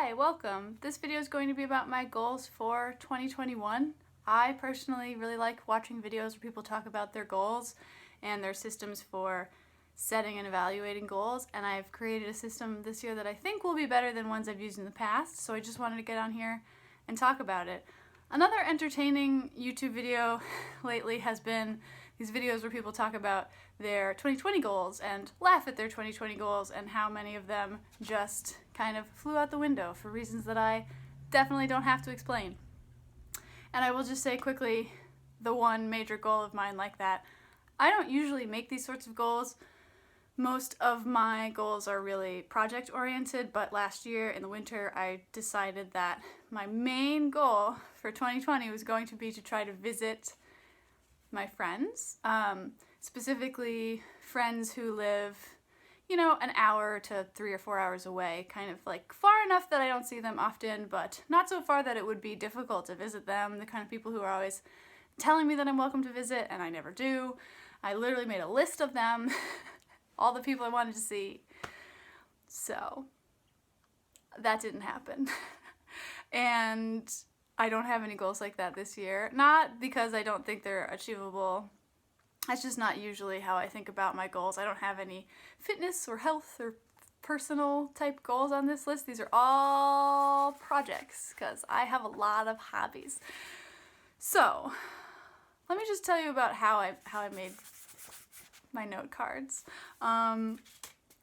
Hi, welcome. This video is going to be about my goals for 2021. I personally really like watching videos where people talk about their goals and their systems for setting and evaluating goals, and I've created a system this year that I think will be better than ones I've used in the past, so I just wanted to get on here and talk about it. Another entertaining YouTube video lately has been these videos where people talk about their 2020 goals and laugh at their 2020 goals and how many of them just kind of flew out the window for reasons that I definitely don't have to explain. And I will just say quickly the one major goal of mine like that. I don't usually make these sorts of goals. Most of my goals are really project oriented, but last year in the winter I decided that my main goal for 2020 was going to be to try to visit my friends, specifically friends who live, an hour to 3 or 4 hours away, kind of like far enough that I don't see them often, but not so far that it would be difficult to visit them, the kind of people who are always telling me that I'm welcome to visit and I never do. I literally made a list of them, all the people I wanted to see, so that didn't happen. And I don't have any goals like that this year. Not because I don't think they're achievable. That's just not usually how I think about my goals. I don't have any fitness or health or personal type goals on this list. These are all projects because I have a lot of hobbies. So let me just tell you about how I made my note cards. I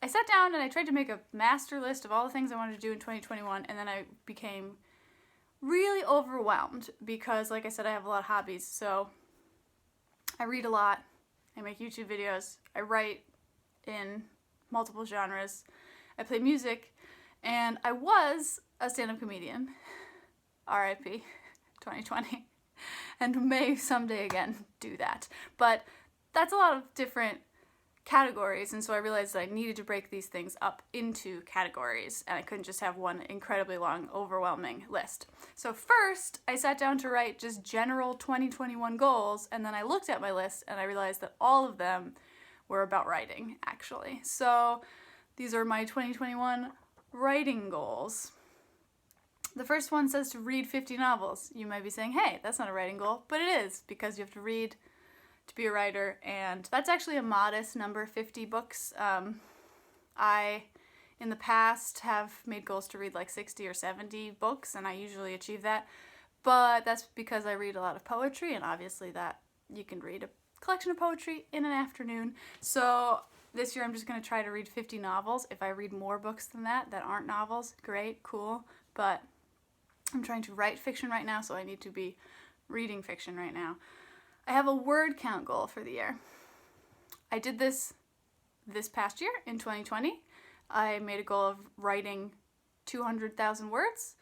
sat down and I tried to make a master list of all the things I wanted to do in 2021, and then I became really overwhelmed because, like I said, I have a lot of hobbies. So I read a lot, I make YouTube videos, I write in multiple genres, I play music, and I was a stand-up comedian, RIP 2020, and may someday again do that. But that's a lot of different categories, and so I realized that I needed to break these things up into categories, and I couldn't just have one incredibly long, overwhelming list. So first, I sat down to write just general 2021 goals, and then I looked at my list and I realized that all of them were about writing, actually. So these are my 2021 writing goals. The first one says to read 50 novels. You might be saying, hey, that's not a writing goal, but it is, because you have to read to be a writer, and that's actually a modest number, 50 books. I, in the past, have made goals to read like 60 or 70 books, and I usually achieve that, but that's because I read a lot of poetry, and obviously that you can read a collection of poetry in an afternoon. So this year I'm just going to try to read 50 novels. If I read more books than that aren't novels, great, cool, but I'm trying to write fiction right now, so I need to be reading fiction right now. I have a word count goal for the year. I did this past year in 2020. I made a goal of writing 200,000 words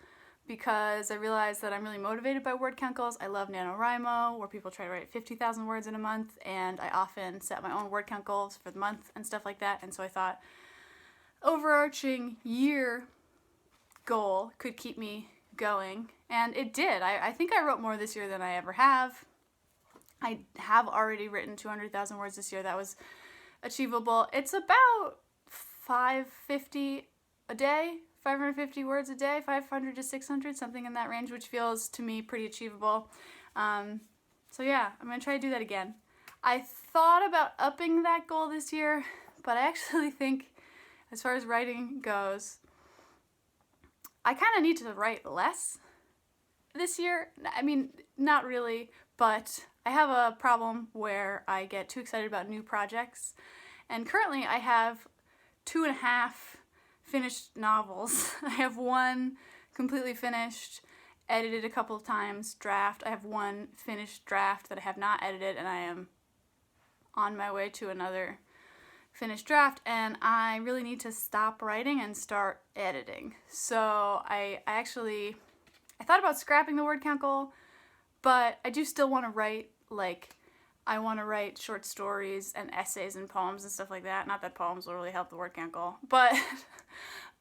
because I realized that I'm really motivated by word count goals. I love NaNoWriMo, where people try to write 50,000 words in a month, and I often set my own word count goals for the month and stuff like that, and so I thought overarching year goal could keep me going, and it did. I think I wrote more this year than I ever have. I have already written 200,000 words this year. That was achievable. It's about 550 a day, 550 words a day, 500 to 600, something in that range, which feels to me pretty achievable. So yeah, I'm going to try to do that again. I thought about upping that goal this year, but I actually think, as far as writing goes, I kind of need to write less this year. I mean, not really, but I have a problem where I get too excited about new projects, and currently I have 2.5 finished novels. I have one completely finished, edited a couple of times, draft. I have one finished draft that I have not edited, and I am on my way to another finished draft, and I really need to stop writing and start editing. So I thought about scrapping the word count goal, but I do still want to write, I want to write short stories and essays and poems and stuff like that. Not that poems will really help the word count goal, but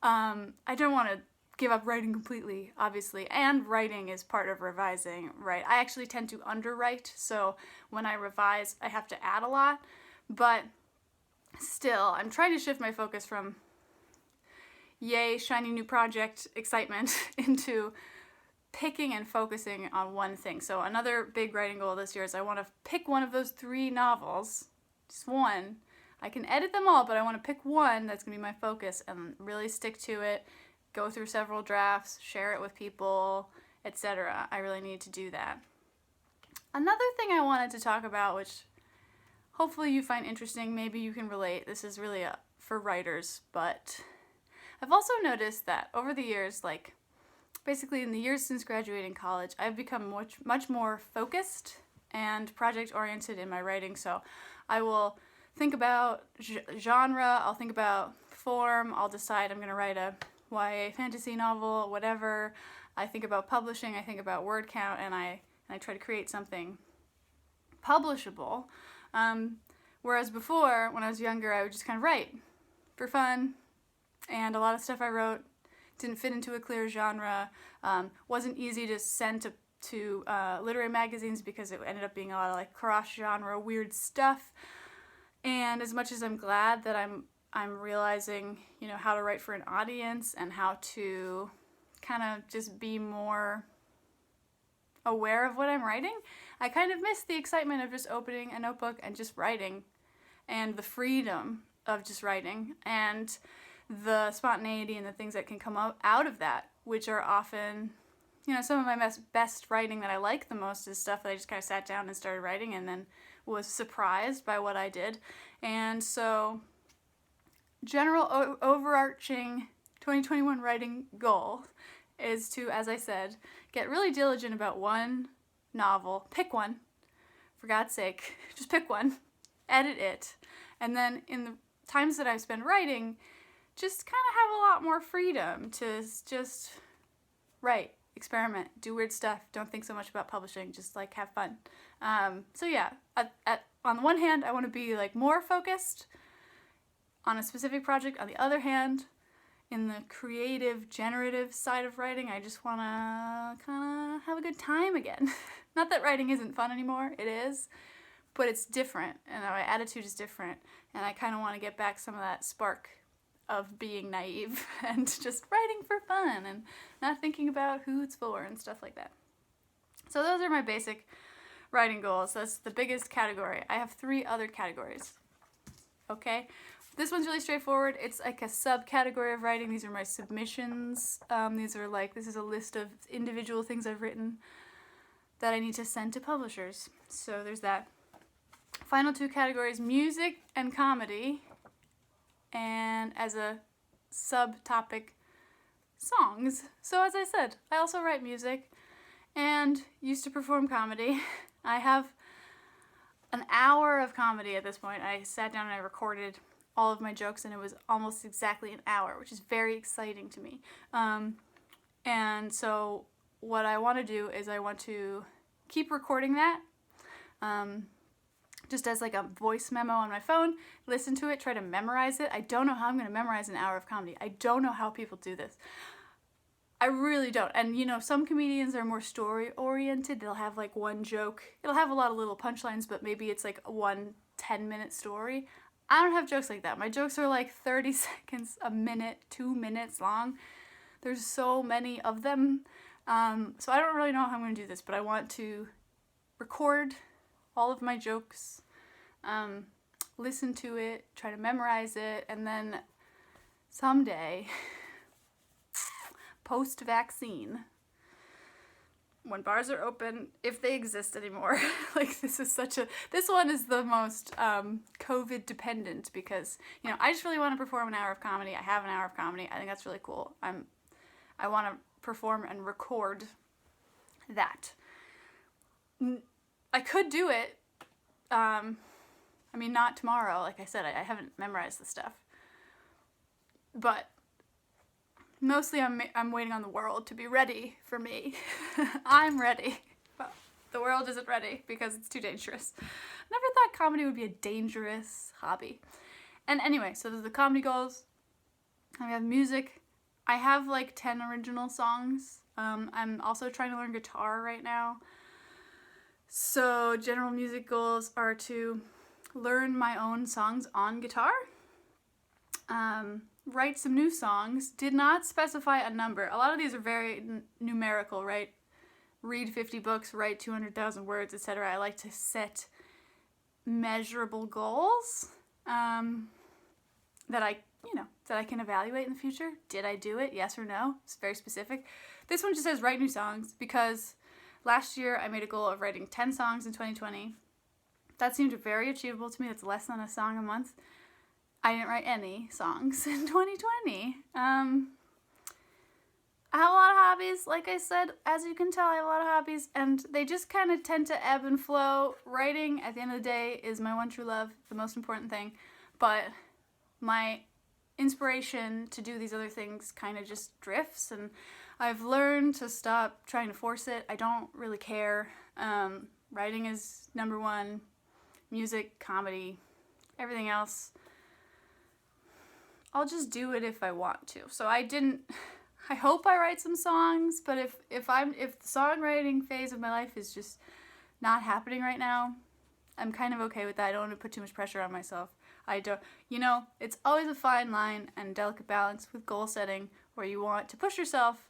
I don't want to give up writing completely, obviously, and writing is part of revising, right? I actually tend to underwrite, so when I revise, I have to add a lot, but still, I'm trying to shift my focus from, yay, shiny new project excitement into picking and focusing on one thing. So another big writing goal this year is I want to pick one of those 3 novels, just one. I can edit them all, but I want to pick one that's going to be my focus and really stick to it, go through several drafts, share it with people, etc. I really need to do that. Another thing I wanted to talk about, which hopefully you find interesting, maybe you can relate, this is really for writers, but I've also noticed that over the years, like basically in the years since graduating college, I've become much more focused and project-oriented in my writing. So I will think about genre, I'll think about form, I'll decide I'm going to write a YA fantasy novel, whatever. I think about publishing, I think about word count, and I try to create something publishable. Whereas before, when I was younger, I would just kind of write for fun, and a lot of stuff I wrote didn't fit into a clear genre, wasn't easy to send to literary magazines because it ended up being a lot of like cross-genre weird stuff. And as much as I'm glad that I'm realizing, how to write for an audience and how to kind of just be more aware of what I'm writing, I kind of miss the excitement of just opening a notebook and just writing, and the freedom of just writing, and the spontaneity and the things that can come out of that, which are often, some of my best writing that I like the most is stuff that I just kind of sat down and started writing and then was surprised by what I did. And so, general overarching 2021 writing goal is to, as I said, get really diligent about one novel, pick one, for God's sake, just pick one, edit it, and then in the times that I spend writing, just kind of have a lot more freedom to just write, experiment, do weird stuff, don't think so much about publishing, just like have fun. So yeah, on the one hand, I want to be like more focused on a specific project. On the other hand, in the creative, generative side of writing, I just want to kind of have a good time again. Not that writing isn't fun anymore, it is, but it's different, and my attitude is different, and I kind of want to get back some of that spark of being naive and just writing for fun and not thinking about who it's for and stuff like that. So those are my basic writing goals. That's the biggest category. I have 3 other categories. Okay? This one's really straightforward. It's like a subcategory of writing. These are my submissions. This is a list of individual things I've written that I need to send to publishers. So there's that. Final 2 categories, music and comedy. And as a subtopic, songs. So as I said, I also write music and used to perform comedy. I have an hour of comedy at this point. I sat down and I recorded all of my jokes, and it was almost exactly an hour, which is very exciting to me. And so what I want to do is I want to keep recording that, just as like a voice memo on my phone, listen to it, try to memorize it. I don't know how I'm going to memorize an hour of comedy. I don't know how people do this. I really don't. And some comedians are more story oriented. They'll have like one joke. It'll have a lot of little punchlines, but maybe it's like one 10-minute story. I don't have jokes like that. My jokes are like 30 seconds, a minute, 2 minutes long. There's so many of them. So I don't really know how I'm going to do this, but I want to record all of my jokes, listen to it, try to memorize it, and then someday, post-vaccine, when bars are open, if they exist anymore, this one is the most COVID dependent because, I just really want to perform an hour of comedy. I have an hour of comedy. I think that's really cool. I want to perform and record that. I could do it, not tomorrow, like I said, I haven't memorized the stuff, but mostly I'm waiting on the world to be ready for me. I'm ready. Well, the world isn't ready because it's too dangerous. Never thought comedy would be a dangerous hobby. And anyway, so there's the comedy goals. I have music. I have like 10 original songs. I'm also trying to learn guitar right now. So general music goals are to learn my own songs on guitar. write some new songs. Did not specify a number. A lot of these are very numerical, right? Read 50 books, write 200,000 words, etc. I like to set measurable goals that I can evaluate in the future. Did I do it? Yes or no? It's very specific. This one just says write new songs because last year I made a goal of writing 10 songs in 2020. That seemed very achievable to me. That's less than a song a month. I didn't write any songs in 2020. I have a lot of hobbies, like I said, as you can tell, I have a lot of hobbies, and they just kind of tend to ebb and flow. Writing, at the end of the day, is my one true love, the most important thing, but my inspiration to do these other things kind of just drifts, and I've learned to stop trying to force it. I don't really care. Writing is number one, music, comedy, everything else. I'll just do it if I want to. So I hope I write some songs, but if the songwriting phase of my life is just not happening right now, I'm kind of okay with that. I don't want to put too much pressure on myself. It's always a fine line and delicate balance with goal setting where you want to push yourself,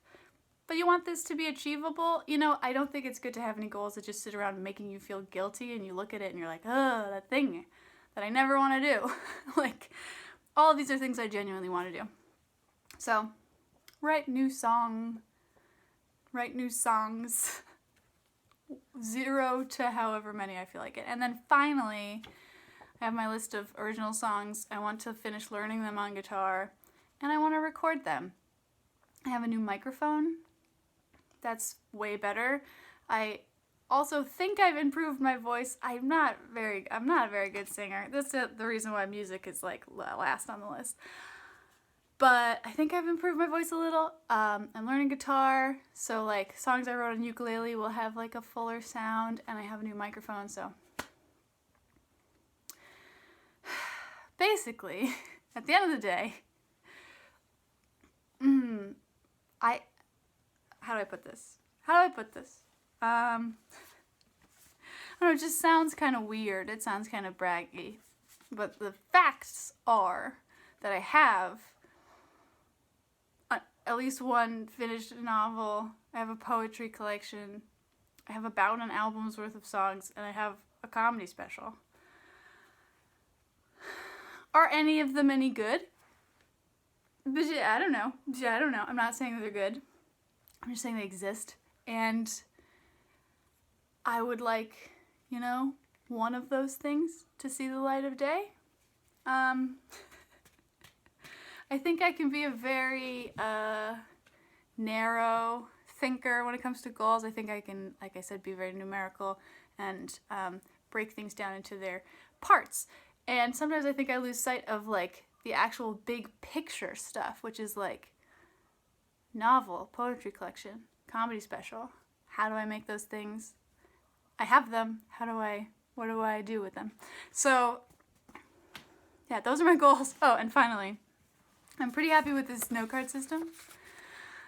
but you want this to be achievable. I don't think it's good to have any goals that just sit around making you feel guilty and you look at it and you're like, oh, that thing that I never want to do. Like, all of these are things I genuinely want to do. So, write new songs, 0 to however many I feel like it. And then finally, I have my list of original songs. I want to finish learning them on guitar, and I want to record them. I have a new microphone. That's way better. I also think I've improved my voice. I'm not a very good singer. That's the reason why music is like last on the list. But I think I've improved my voice a little. I'm learning guitar, so like songs I wrote on ukulele will have like a fuller sound, and I have a new microphone, so basically, at the end of the day, how do I put this? I don't know, it just sounds kind of weird. It sounds kind of braggy. But the facts are that I have at least one finished novel, I have a poetry collection, I have about an album's worth of songs, and I have a comedy special. Are any of them any good? But yeah, I don't know. I'm not saying that they're good. I'm just saying they exist. And I would like, one of those things to see the light of day. I think I can be a very narrow thinker when it comes to goals. I think I can, like I said, be very numerical and break things down into their parts. And sometimes I think I lose sight of like the actual big picture stuff, which is like novel, poetry collection, comedy special. How do I make those things? I have them. What do I do with them? So yeah, those are my goals. Oh, and finally, I'm pretty happy with this note card system.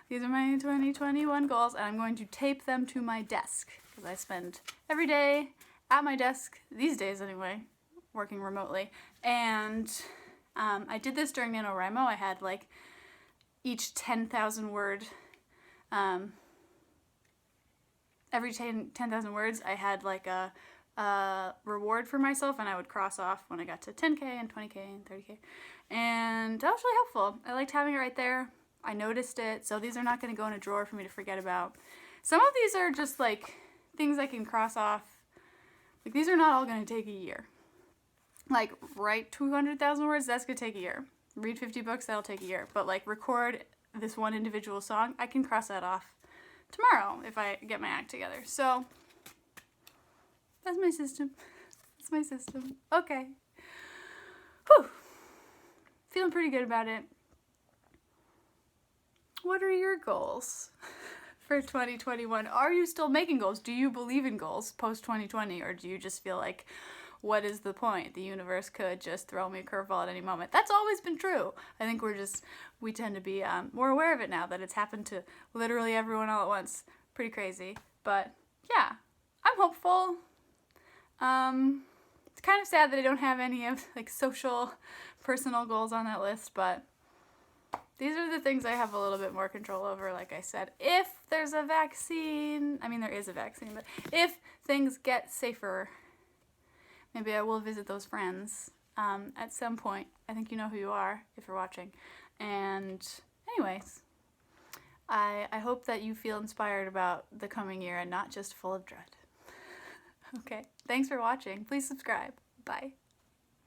These are my 2021 goals, and I'm going to tape them to my desk because I spend every day at my desk, these days anyway, working remotely. And I did this during NaNoWriMo. I had like each 10,000 word, every 10,000 words, I had like a reward for myself, and I would cross off when I got to 10K and 20K and 30K. And that was really helpful. I liked having it right there. I noticed it, so these are not going to go in a drawer for me to forget about. Some of these are just like things I can cross off. Like, these are not all going to take a year. Like, write 200,000 words, that's going to take a year. Read 50 books, that'll take a year. But like, record this one individual song, I can cross that off tomorrow if I get my act together. So that's my system. Okay. Whew. Feeling pretty good about it. What are your goals for 2021? Are you still making goals? Do you believe in goals post 2020, or do you just feel like, what is the point? The universe could just throw me a curveball at any moment. That's always been true. I think we tend to be more aware of it now that it's happened to literally everyone all at once. Pretty crazy. But yeah, I'm hopeful. It's kind of sad that I don't have any of like social, personal goals on that list, but these are the things I have a little bit more control over, like I said. If there's a vaccine, I mean there is a vaccine, but if things get safer, maybe I will visit those friends at some point. I think you know who you are if you're watching. And anyways, I hope that you feel inspired about the coming year and not just full of dread. Okay, thanks for watching. Please subscribe. Bye.